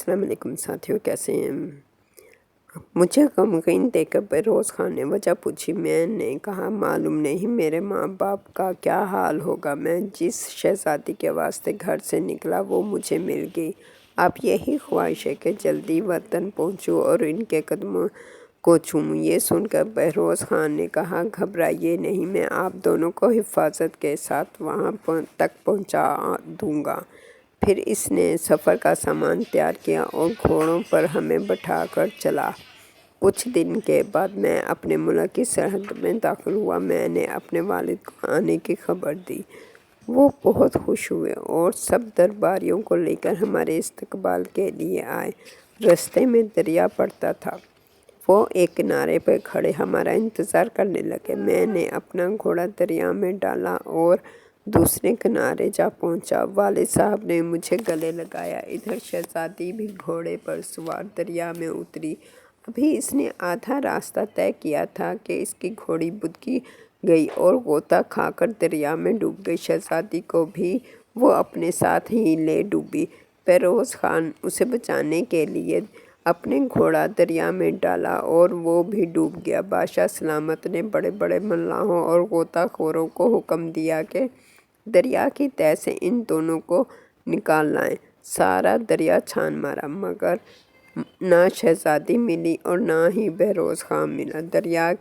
السلام علیکم ساتھیوں، کیسے ہیں؟ مجھے غمگین دیکھ کر بہروز خان نے وجہ پوچھی۔ میں نے کہا معلوم نہیں میرے ماں باپ کا کیا حال ہوگا۔ میں جس شہزادی کے واسطے گھر سے نکلا وہ مجھے مل گئی۔ اب یہی خواہش ہے کہ جلدی وطن پہنچوں اور ان کے قدموں کو چوموں۔ یہ سن کر بہروز خان نے کہا گھبرائیے نہیں، میں آپ دونوں کو حفاظت کے ساتھ وہاں تک پہنچا دوں گا۔ پھر اس نے سفر کا سامان تیار کیا اور گھوڑوں پر ہمیں بٹھا کر چلا۔ کچھ دن کے بعد میں اپنے ملک کی سرحد میں داخل ہوا۔ میں نے اپنے والد کو آنے کی خبر دی۔ وہ بہت خوش ہوئے اور سب درباریوں کو لے کر ہمارے استقبال کے لیے آئے۔ رستے میں دریا پڑتا تھا۔ وہ ایک کنارے پر کھڑے ہمارا انتظار کرنے لگے۔ میں نے اپنا گھوڑا دریا میں ڈالا اور دوسرے کنارے جا پہنچا۔ والد صاحب نے مجھے گلے لگایا۔ ادھر شہزادی بھی گھوڑے پر سوار دریا میں اتری۔ ابھی اس نے آدھا راستہ طے کیا تھا کہ اس کی گھوڑی بدکی گئی اور غوطہ کھا کر دریا میں ڈوب گئی۔ شہزادی کو بھی وہ اپنے ساتھ ہی لے ڈوبی۔ بہروز خان اسے بچانے کے لیے اپنے گھوڑا دریا میں ڈالا اور وہ بھی ڈوب گیا۔ بادشاہ سلامت نے بڑے بڑے ملاحوں اور غوطہ خوروں کو حکم دیا کہ دریا کی تہہ سے ان دونوں کو نکال لائیں۔ سارا دریا چھان مارا مگر نہ شہزادی ملی اور نہ ہی بہروز خان ملا۔ دریا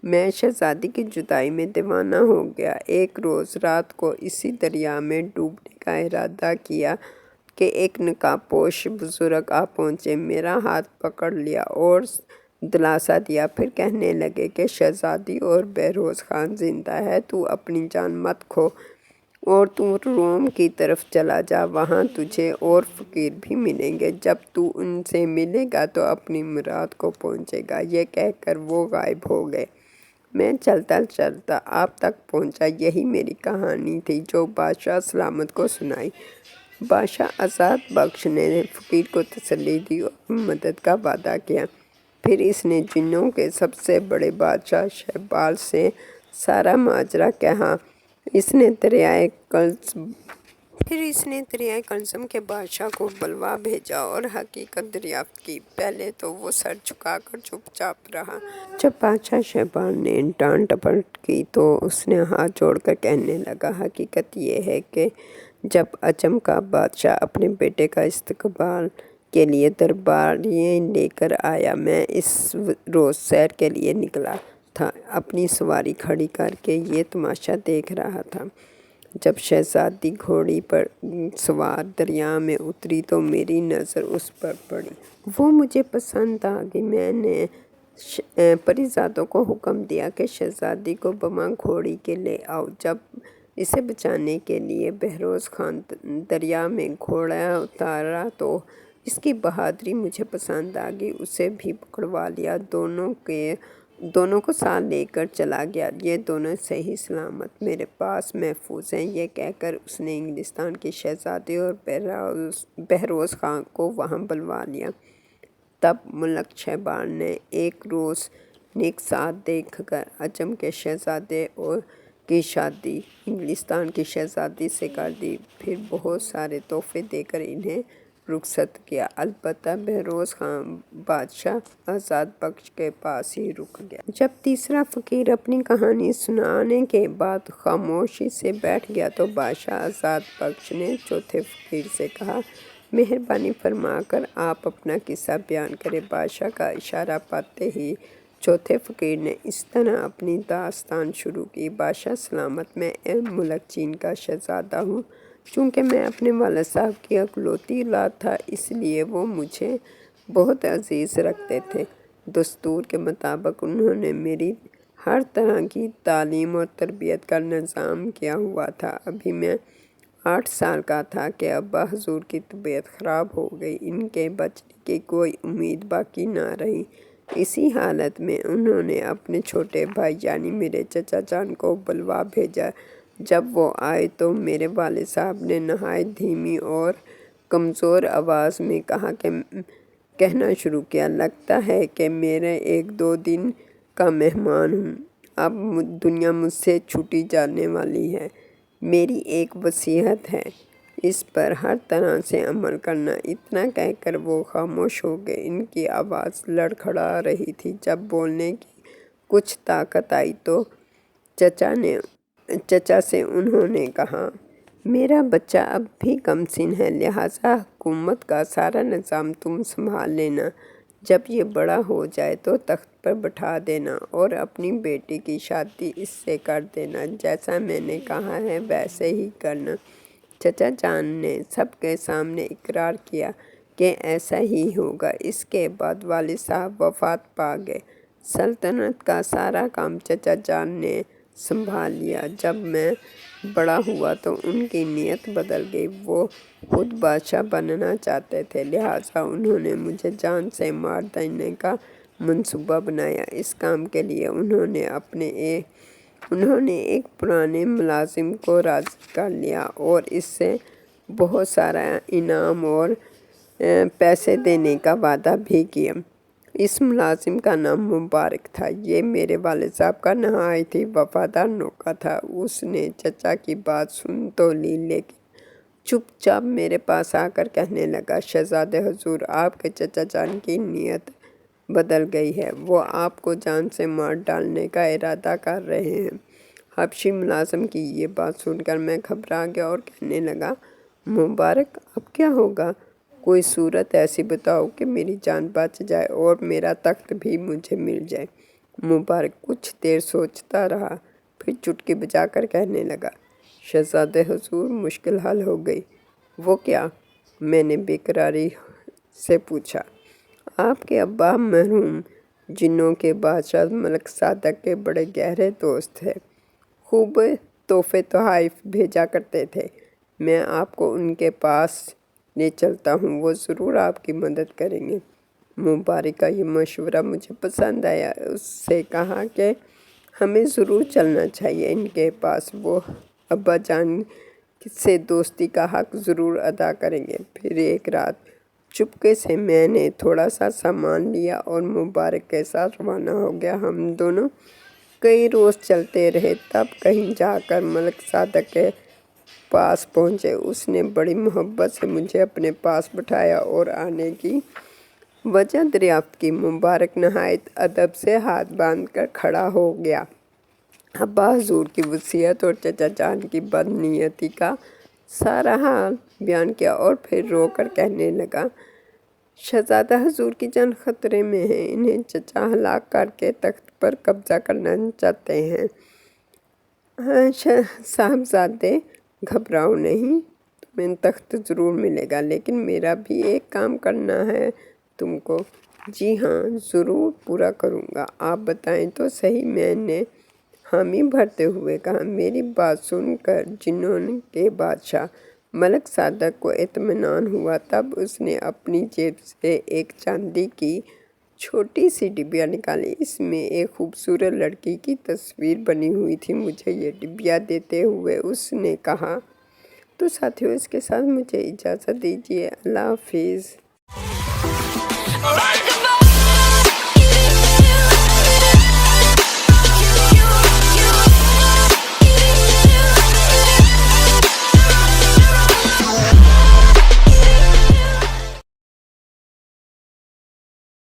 میں شہزادی کی جدائی میں دیوانہ ہو گیا۔ ایک روز رات کو اسی دریا میں ڈوبنے کا ارادہ کیا کہ ایک نقاب پوش بزرگ آ پہنچے۔ میرا ہاتھ پکڑ لیا اور دلاسا دیا، پھر کہنے لگے کہ شہزادی اور بہروز خان زندہ ہے، تو اپنی جان مت کھو اور تو روم کی طرف چلا جا، وہاں تجھے اور فقیر بھی ملیں گے۔ جب تو ان سے ملے گا تو اپنی مراد کو پہنچے گا۔ یہ کہہ کر وہ غائب ہو گئے۔ میں چلتا چلتا آپ تک پہنچا۔ یہی میری کہانی تھی جو بادشاہ سلامت کو سنائی۔ بادشاہ آزاد بخش نے فقیر کو تسلی دی اور مدد کا وعدہ کیا۔ پھر اس نے جنوں کے سب سے بڑے بادشاہ شہبال سے سارا ماجرا کہا۔ اس نے دریائے کلزم کے بادشاہ کو بلوا بھیجا اور حقیقت دریافت کی۔ پہلے تو وہ سر جھکا کر چپ چاپ رہا۔ جب بادشاہ شہبال نے ڈانٹ ڈپٹ کی تو اس نے ہاتھ جوڑ کر کہنے لگا حقیقت یہ ہے کہ جب عجم کا بادشاہ اپنے بیٹے کا استقبال کے لیے درباریے لے کر آیا، میں اس روز سیر کے لیے نکلا تھا، اپنی سواری کھڑی کر کے یہ تماشا دیکھ رہا تھا۔ جب شہزادی گھوڑی پر سوار دریا میں اتری تو میری نظر اس پر پڑی۔ وہ مجھے پسند آ گئی۔ میں نے پریزادوں کو حکم دیا کہ شہزادی کو بما گھوڑی کے لے آؤ۔ جب اسے بچانے کے لیے بہروز خان دریا میں گھوڑا اتارا تو اس کی بہادری مجھے پسند آ گئی۔ اسے بھی پکڑوا لیا، دونوں کو ساتھ لے کر چلا گیا۔ یہ دونوں صحیح سلامت میرے پاس محفوظ ہیں۔ یہ کہہ کر اس نے انگلستان کی شہزادی اور بہروز خان کو وہاں بلوا لیا۔ تب ملک شہبال نے ایک روز نیک ساتھ دیکھ کر عجم کے شہزادے کی شادی انگلستان کی شہزادی سے کر دی، پھر بہت سارے تحفے دے کر انہیں رخصت کیا۔ البتہ بہروز خان بادشاہ آزاد بخش کے پاس ہی رک گیا۔ جب تیسرا فقیر اپنی کہانی سنانے کے بعد خاموشی سے بیٹھ گیا تو بادشاہ آزاد بخش نے چوتھے فقیر سے کہا مہربانی فرما کر آپ اپنا قصہ بیان کریں۔ بادشاہ کا اشارہ پاتے ہی چوتھے فقیر نے اس طرح اپنی داستان شروع کی۔ بادشاہ سلامت، میں ملک چین کا شہزادہ ہوں۔ چونکہ میں اپنے والد صاحب کی اکلوتی اولاد تھا اس لیے وہ مجھے بہت عزیز رکھتے تھے۔ دستور کے مطابق انہوں نے میری ہر طرح کی تعلیم اور تربیت کا نظام کیا ہوا تھا۔ ابھی میں 8 سال کا تھا کہ ابا حضور کی طبیعت خراب ہو گئی۔ ان کے بچنے کی کوئی امید باقی نہ رہی۔ اسی حالت میں انہوں نے اپنے چھوٹے بھائی یعنی میرے چچا جان کو بلوا بھیجا۔ جب وہ آئے تو میرے والد صاحب نے نہایت دھیمی اور کمزور آواز میں کہنا شروع کیا لگتا ہے کہ میں 1-2 دن کا مہمان ہوں، اب دنیا مجھ سے چھوٹی جانے والی ہے۔ میری ایک وصیت ہے اس پر ہر طرح سے عمل کرنا۔ اتنا کہہ کر وہ خاموش ہو گئے۔ ان کی آواز لڑکھڑا رہی تھی۔ جب بولنے کی کچھ طاقت آئی تو چچا سے انہوں نے کہا، میرا بچہ اب بھی کم سن ہے، لہٰذا حکومت کا سارا نظام تم سنبھال لینا۔ جب یہ بڑا ہو جائے تو تخت پر بٹھا دینا اور اپنی بیٹی کی شادی اس سے کر دینا۔ جیسا میں نے کہا ہے ویسے ہی کرنا۔ چچا جان نے سب کے سامنے اقرار کیا کہ ایسا ہی ہوگا۔ اس کے بعد والد صاحب وفات پا گئے۔ سلطنت کا سارا کام چچا جان نے سنبھال لیا۔ جب میں بڑا ہوا تو ان کی نیت بدل گئی۔ وہ خود بادشاہ بننا چاہتے تھے، لہٰذا انہوں نے مجھے جان سے مار دینے کا منصوبہ بنایا۔ اس کام کے لیے انہوں نے ایک پرانے ملازم کو راضی کر لیا اور اس سے بہت سارا انعام اور پیسے دینے کا وعدہ بھی کیا۔ اس ملازم کا نام مبارک تھا۔ یہ میرے والد صاحب کا نہایت ہی وفادار نوکر تھا۔ اس نے چچا کی بات سن تو لی، لیکن چپ چاپ میرے پاس آ کر کہنے لگا، شہزادے حضور، آپ کے چچا جان کی نیت بدل گئی ہے۔ وہ آپ کو جان سے مار ڈالنے کا ارادہ کر رہے ہیں۔ حبشی ملازم کی یہ بات سن کر میں گھبرا گیا اور کہنے لگا، مبارک، اب کیا ہوگا؟ کوئی صورت ایسی بتاؤ کہ میری جان بچ جائے اور میرا تخت بھی مجھے مل جائے۔ مبارک کچھ دیر سوچتا رہا، پھر چٹکی بجا کر کہنے لگا، شہزادے حضور، مشکل حل ہو گئی۔ وہ کیا؟ میں نے بے قراری سے پوچھا۔ آپ کے ابا مرحوم جنوں کے بادشاہ ملک صادق کے بڑے گہرے دوست تھے، خوب تحفے تحائف بھیجا کرتے تھے۔ میں آپ کو ان کے پاس لے چلتا ہوں، وہ ضرور آپ کی مدد کریں گے۔ مبارک کا یہ مشورہ مجھے پسند آیا۔ اس سے کہا کہ ہمیں ضرور چلنا چاہیے ان کے پاس، وہ ابا جان سے دوستی کا حق ضرور ادا کریں گے۔ پھر ایک رات چپکے سے میں نے تھوڑا سا سامان لیا اور مبارک کے ساتھ روانہ ہو گیا۔ ہم دونوں کئی روز چلتے رہے، تب کہیں جا کر ملک صادق کے پاس پہنچے۔ اس نے بڑی محبت سے مجھے اپنے پاس بٹھایا اور آنے کی وجہ دریافت کی۔ مبارک نہایت ادب سے ہاتھ باندھ کر کھڑا ہو گیا، ابا حضور کی وصیت اور چچا جان کی بد نیتی کا سارا حال بیان کیا اور پھر رو کر کہنے لگا، شہزادہ حضور کی جان خطرے میں ہے، انہیں چچا ہلاک کر کے تخت پر قبضہ کرنا چاہتے ہیں۔ صاحبزادے، گھبراؤ نہیں، تمہیں تخت ضرور ملے گا، لیکن میرا بھی ایک کام کرنا ہے تم کو۔ جی ہاں، ضرور پورا کروں گا، آپ بتائیں تو صحیح، میں نے حامی بھرتے ہوئے کہا۔ میری بات سن کر جنوں کے بادشاہ ملک صادق کو اطمینان ہوا۔ تب اس نے اپنی جیب سے ایک چاندی کی چھوٹی سی ڈبیا نکالی۔ اس میں ایک خوبصورت لڑکی کی تصویر بنی ہوئی تھی۔ مجھے یہ ڈبیا دیتے ہوئے اس نے کہا، تو ساتھیو، اس کے ساتھ مجھے اجازت دیجیے، اللہ حافظ۔